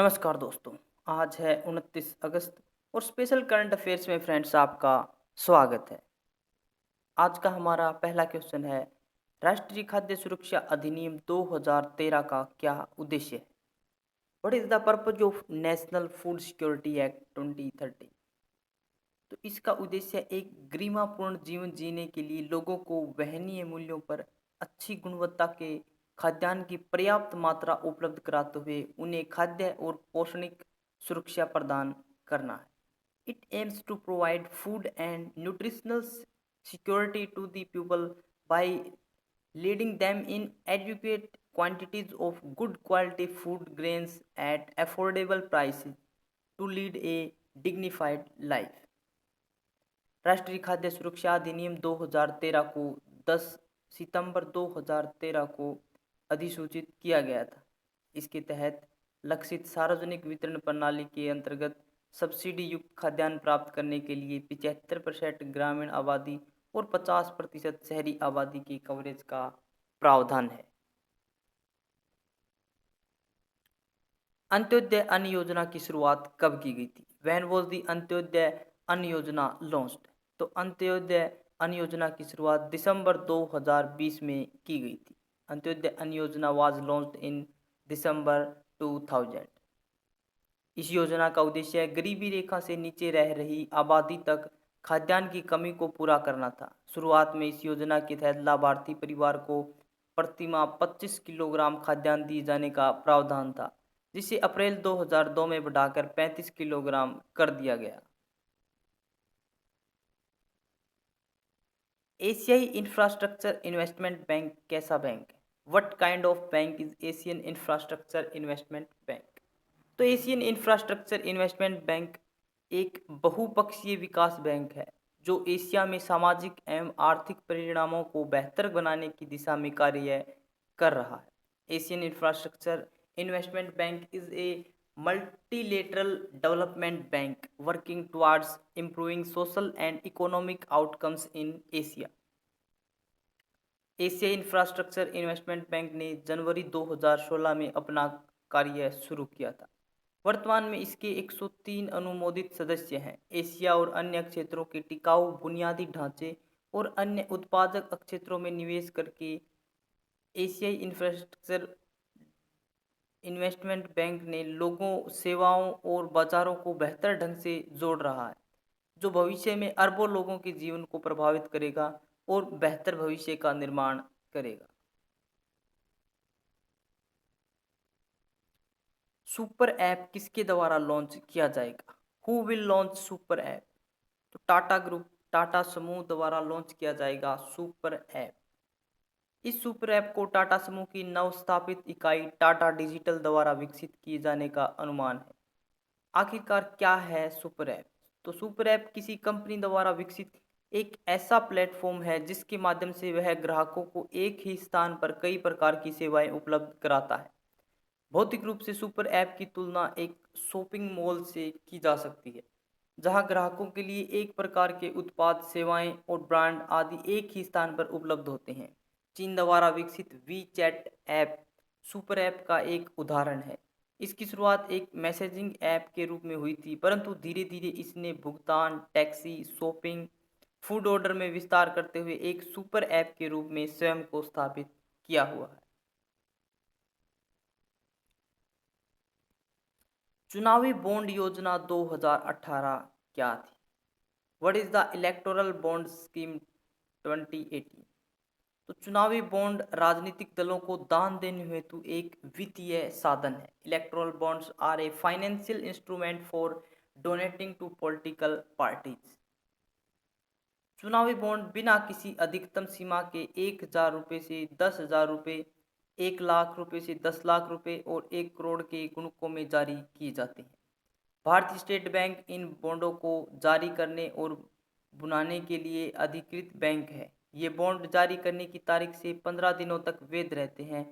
नमस्कार दोस्तों। आज है 29 अगस्त और स्पेशल करंट अफेयर्स में फ्रेंड्स आपका स्वागत है। आज का हमारा पहला क्वेश्चन है, राष्ट्रीय खाद्य सुरक्षा अधिनियम 2013 का क्या उद्देश्य है? What is the purpose of national food security act 2013? तो इसका उद्देश्य एक गरिमापूर्ण जीवन जीने के लिए लोगों को वहनीय मूल्यों पर अच्छी गुणवत्ता के खाद्यान्न की पर्याप्त मात्रा उपलब्ध कराते हुए उन्हें खाद्य और पोषणिक सुरक्षा प्रदान करना है। It aims to provide food and nutritional security to the people by leading them in adequate quantities of good quality food grains at affordable prices to lead a dignified life। राष्ट्रीय खाद्य सुरक्षा अधिनियम 2013 को 10 सितंबर 2013 को अधिसूचित किया गया था। इसके तहत लक्षित सार्वजनिक वितरण प्रणाली के अंतर्गत सब्सिडी युक्त खाद्यान्न प्राप्त करने के लिए 75% ग्रामीण आबादी और 50% शहरी आबादी की कवरेज का प्रावधान है। अंत्योदय अन्न योजना की शुरुआत कब की गई थी? व्हेन वाज द अंत्योदय अन्न योजना लॉन्च्ड? तो अंत्योदय अन्न योजना की शुरुआत दिसंबर 2020 में की गई थी। अंत्योदय अन्न योजना वाज लॉन्च्ड इन दिसंबर 2000। इस योजना का उद्देश्य गरीबी रेखा से नीचे रह रही आबादी तक खाद्यान्न की कमी को पूरा करना था। शुरुआत में इस योजना के तहत लाभार्थी परिवार को प्रतिमाह 25 किलोग्राम खाद्यान्न दिए जाने का प्रावधान था, जिसे अप्रैल 2002 में बढ़ाकर 35 किलोग्राम कर दिया गया। एशियाई इंफ्रास्ट्रक्चर इन्वेस्टमेंट बैंक कैसा बैंक है? What kind of bank is Asian infrastructure investment bank? तो एशियन इंफ्रास्ट्रक्चर इन्वेस्टमेंट बैंक एक बहुपक्षीय विकास बैंक है जो एशिया में सामाजिक एवं आर्थिक परिणामों को बेहतर बनाने की दिशा में कार्य कर रहा है। Asian infrastructure investment bank is a multilateral development bank working towards improving social and economic outcomes in Asia। Asia infrastructure investment bank ने जनवरी 2016 में अपना कार्य शुरू किया था। वर्तमान में इसके 103 अनुमोदित सदस्य हैं। एशिया और अन्य क्षेत्रों के टिकाऊ बुनियादी ढांचे और अन्य उत्पादक क्षेत्रों में निवेश करके एशियाई इंफ्रास्ट्रक्चर इन्वेस्टमेंट बैंक ने लोगों, सेवाओं और बाजारों को बेहतर ढंग से जोड़ रहा है, जो भविष्य में अरबों लोगों के जीवन को प्रभावित करेगा और बेहतर भविष्य का निर्माण करेगा। सुपर ऐप किसके द्वारा लॉन्च किया जाएगा? Who will launch super app? तो टाटा ग्रुप, टाटा समूह द्वारा लॉन्च किया जाएगा सुपर ऐप। इस सुपर ऐप को टाटा समूह की नवस्थापित इकाई टाटा डिजिटल द्वारा विकसित किए जाने का अनुमान है। आखिरकार क्या है सुपर ऐप? तो सुपर ऐप किसी कंपनी द्वारा विकसित एक ऐसा प्लेटफॉर्म है जिसके माध्यम से वह ग्राहकों को एक ही स्थान पर कई प्रकार की सेवाएं उपलब्ध कराता है। भौतिक रूप से सुपर ऐप की तुलना एक शॉपिंग मॉल से की जा सकती है, जहां ग्राहकों के लिए एक प्रकार के उत्पाद, सेवाएं और ब्रांड आदि एक ही स्थान पर उपलब्ध होते हैं। चीन द्वारा विकसित WeChat app super app का एक उदाहरण है। इसकी शुरुआत एक मैसेजिंग ऐप के रूप में हुई थी, परंतु धीरे धीरे इसने भुगतान, टैक्सी, शॉपिंग, फूड ऑर्डर में विस्तार करते हुए एक सुपर ऐप के रूप में स्वयं को स्थापित किया हुआ है। चुनावी बॉन्ड योजना 2018 क्या थी? What is the electoral bond scheme 2018? तो चुनावी बॉन्ड राजनीतिक दलों को दान देने हेतु एक वित्तीय साधन है। Electoral bonds are a financial instrument for donating to political parties. चुनावी बॉन्ड बिना किसी अधिकतम सीमा के 1,000 रुपये से 10,000 रुपये, 1,00,000 रुपये से 10,00,000 रुपये और 1 करोड़ के गुणकों में जारी किए जाते हैं। भारतीय स्टेट बैंक इन बॉन्डों को जारी करने और बुनाने के लिए अधिकृत बैंक है। ये बॉन्ड जारी करने की तारीख से 15 दिनों तक वैध रहते हैं।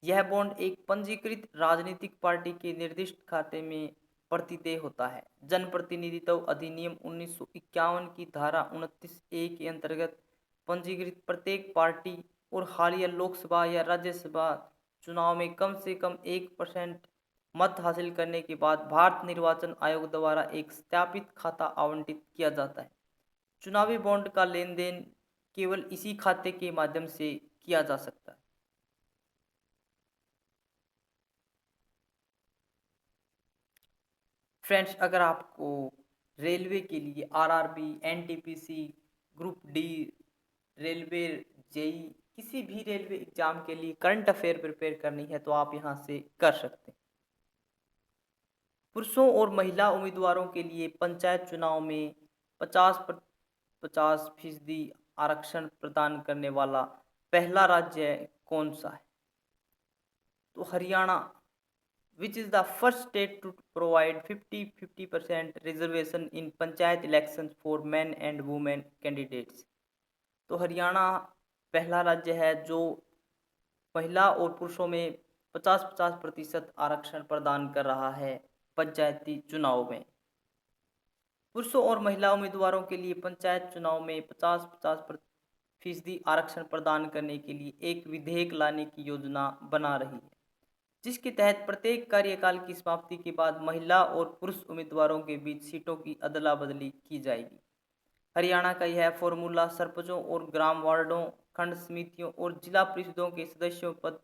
यह बॉन्ड एक पंजीकृत राजनीतिक पार्टी के निर्दिष्ट खाते में प्रतिदेय होता है। जनप्रतिनिधित्व अधिनियम 1951 की धारा 29A के अंतर्गत पंजीकृत प्रत्येक पार्टी और हालिया लोकसभा या राज्यसभा चुनाव में कम से कम 1% मत हासिल करने के बाद भारत निर्वाचन आयोग द्वारा एक सत्यापित खाता आवंटित किया जाता है। चुनावी बॉन्ड का लेन देन केवल इसी खाते के माध्यम से किया जा सकता है। फ्रेंड्स, अगर आपको रेलवे के लिए RRB, NTPC, group D, railway, JE, किसी भी रेलवे एग्जाम के लिए करंट अफेयर प्रिपेयर करनी है तो आप यहाँ से कर सकते हैं। पुरुषों और महिला उम्मीदवारों के लिए पंचायत चुनाव में 50% आरक्षण प्रदान करने वाला पहला राज्य कौन सा है? तो Haryana, which is the first state to provide 50% reservation in panchayat elections for men and women candidates। तो हरियाणा पहला राज्य है जो महिला और पुरुषों में 50-50% आरक्षण प्रदान कर रहा है पंचायती चुनाव में। पुरुषों और महिला उम्मीदवारों के लिए पंचायत चुनाव में 50-50% आरक्षण प्रदान करने के लिए एक विधेयक लाने की योजना बना रही है, जिसके तहत प्रत्येक कार्यकाल की समाप्ति के बाद महिला और पुरुष उम्मीदवारों के बीच सीटों की अदला बदली की जाएगी। हरियाणा का यह फॉर्मूला सरपंचों और ग्राम वार्डों, खंड समितियों और जिला परिषदों के सदस्यों पद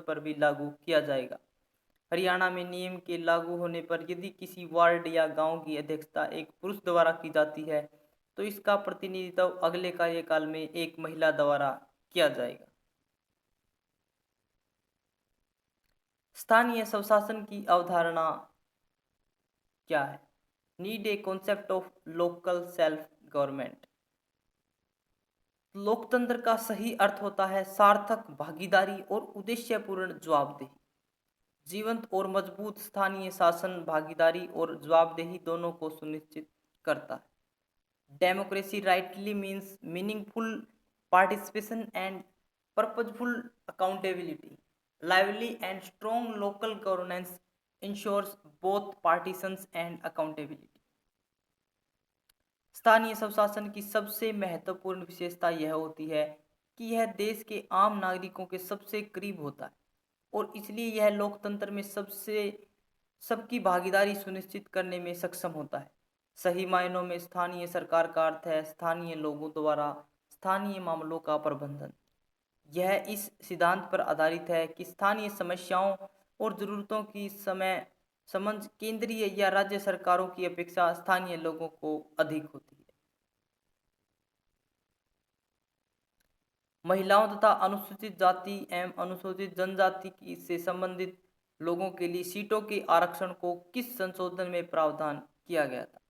पर भी लागू किया जाएगा। हरियाणा में नियम के लागू होने पर यदि किसी वार्ड या गांव की अध्यक्षता एक पुरुष द्वारा की जाती है तो इसका प्रतिनिधित्व अगले कार्यकाल में एक महिला द्वारा किया जाएगा। स्थानीय स्वशासन की अवधारणा क्या है? Need a concept of local self government. लोकतंत्र का सही अर्थ होता है सार्थक भागीदारी और उद्देश्यपूर्ण जवाबदेही। जीवंत और मजबूत स्थानीय शासन भागीदारी और जवाबदेही दोनों को सुनिश्चित करता है। Democracy rightly means meaningful participation and purposeful accountability. Lively and strong local governance ensures both partitions and accountability. स्थानीय स्वशासन की सबसे महत्वपूर्ण विशेषता यह होती है कि यह देश के आम नागरिकों के सबसे करीब होता है और इसलिए यह लोकतंत्र में सबकी भागीदारी सुनिश्चित करने में सक्षम होता है। सही मायनों में स्थानीय सरकार का अर्थ है स्थानीय लोगों द्वारा स्थानीय मामलों का प्रबंधन। यह इस सिद्धांत पर आधारित है कि स्थानीय समस्याओं और ज़रूरतों की समझ केंद्रीय या राज्य सरकारों की अपेक्षा स्थानीय लोगों को अधिक होती है। महिलाओं तथा अनुसूचित जाति एवं अनुसूचित जनजाति से संबंधित लोगों के लिए सीटों के आरक्षण को किस संशोधन में प्रावधान किया गया था?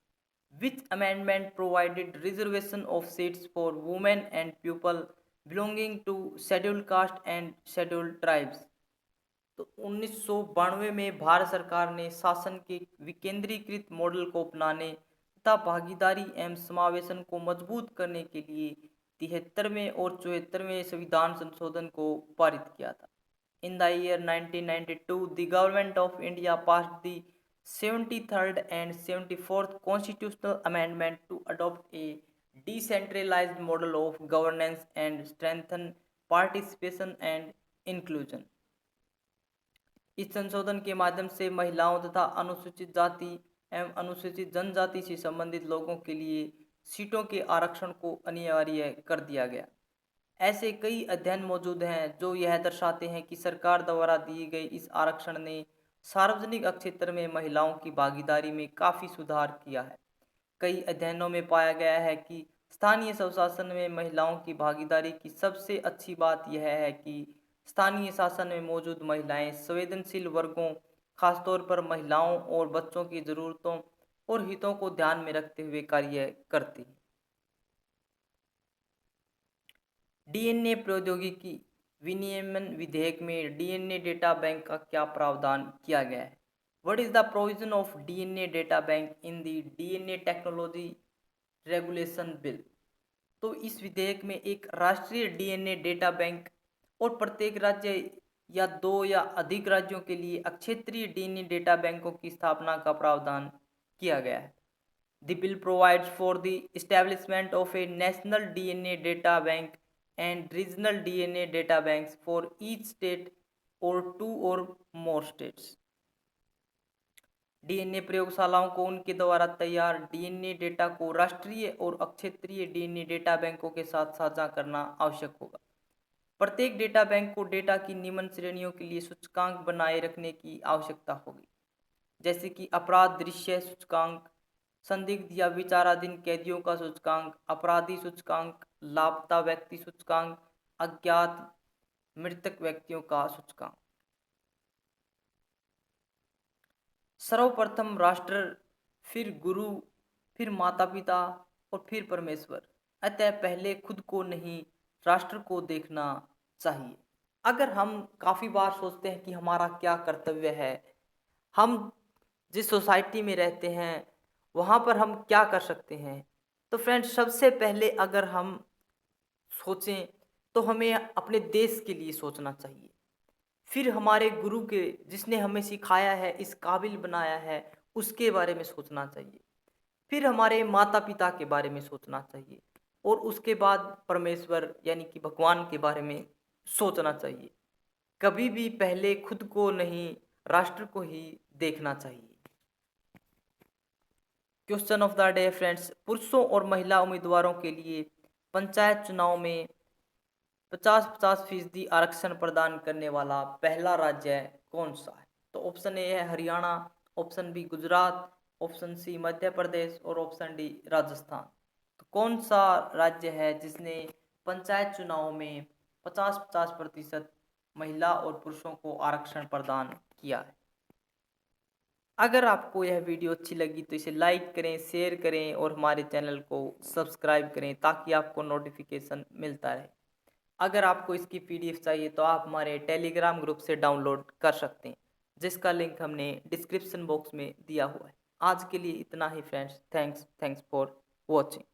Which amendment provided reservation of seats for women and people belonging to scheduled caste and scheduled tribes? तो 1992 में भारत सरकार ने शासन के विकेंद्रीकृत मॉडल को अपनाने तथा भागीदारी एवं समावेशन को मजबूत करने के लिए 73वें और 74वें संविधान संशोधन को पारित किया था। In the year 1992, the Government of India passed the 73rd and 74th Constitutional Amendment to adopt a decentralized model of governance and strengthen participation and inclusion। इस संशोधन के माध्यम से महिलाओं तथा अनुसूचित जाति एवं अनुसूचित जनजाति से संबंधित लोगों के लिए सीटों के आरक्षण को अनिवार्य कर दिया गया। ऐसे कई अध्ययन मौजूद हैं जो यह दर्शाते हैं कि सरकार द्वारा दिए गए इस आरक्षण ने सार्वजनिक क्षेत्र में महिलाओं की भागीदारी में काफ़ी सुधार किया है। कई अध्ययनों में पाया गया है कि स्थानीय स्वशासन में महिलाओं की भागीदारी की सबसे अच्छी बात यह है कि स्थानीय शासन में मौजूद महिलाएं संवेदनशील वर्गों, खासतौर पर महिलाओं और बच्चों की ज़रूरतों और हितों को ध्यान में रखते हुए कार्य करती हैं। डीएनए प्रौद्योगिकी विनियमन विधेयक में डीएनए डेटा बैंक का क्या प्रावधान किया गया है? What is the provision of DNA data bank in the DNA technology regulation bill? तो इस विधेयक में एक राष्ट्रीय डीएनए डेटा बैंक और प्रत्येक राज्य या दो या अधिक राज्यों के लिए क्षेत्रीय डीएनए डेटा बैंकों की स्थापना का प्रावधान किया गया है। The bill provides for the establishment of a national DNA data bank and regional DNA data banks for each state or two or more states। DNA प्रयोगशालाओं को उनके द्वारा तैयार डीएनए डेटा को राष्ट्रीय और क्षेत्रीय डीएनए डेटा बैंकों के साथ साझा करना आवश्यक होगा। प्रत्येक डेटा बैंक को डेटा की निम्न श्रेणियों के लिए सूचकांक बनाए रखने की आवश्यकता होगी, जैसे कि अपराध दृश्य सूचकांक, संदिग्ध या विचाराधीन कैदियों का सूचकांक, अपराधी सूचकांक, लापता व्यक्ति सूचकांक, अज्ञात मृतक व्यक्तियों का सूचकांक। सर्वप्रथम राष्ट्र, फिर गुरु, फिर माता पिता और फिर परमेश्वर। अतः पहले खुद को नहीं, राष्ट्र को देखना चाहिए। अगर हम काफ़ी बार सोचते हैं कि हमारा क्या कर्तव्य है, हम जिस सोसाइटी में रहते हैं वहाँ पर हम क्या कर सकते हैं, तो फ्रेंड्स सबसे पहले अगर हम सोचें तो हमें अपने देश के लिए सोचना चाहिए। फिर हमारे गुरु के, जिसने हमें सिखाया है, इस काबिल बनाया है, उसके बारे में सोचना चाहिए। फिर हमारे माता पिता के बारे में सोचना चाहिए और उसके बाद परमेश्वर यानी कि भगवान के बारे में सोचना चाहिए। कभी भी पहले खुद को नहीं, राष्ट्र को ही देखना चाहिए। Question of the day friends, पुरुषों और महिला उम्मीदवारों के लिए पंचायत चुनाव में 50-50% आरक्षण प्रदान करने वाला पहला राज्य कौन सा है? तो ऑप्शन ए है Haryana, option B Gujarat, option C Madhya Pradesh और ऑप्शन डी राजस्थान। तो कौन सा राज्य है जिसने पंचायत चुनाव में 50-50% महिला और पुरुषों को आरक्षण प्रदान किया है? अगर आपको यह वीडियो अच्छी लगी तो इसे लाइक करें, शेयर करें और हमारे चैनल को सब्सक्राइब करें ताकि आपको नोटिफिकेशन मिलता रहे। अगर आपको इसकी पीडीएफ चाहिए तो आप हमारे टेलीग्राम ग्रुप से डाउनलोड कर सकते हैं, जिसका लिंक हमने डिस्क्रिप्शन बॉक्स में दिया हुआ है। आज के लिए इतना ही फ्रेंड्स। Thanks for watching.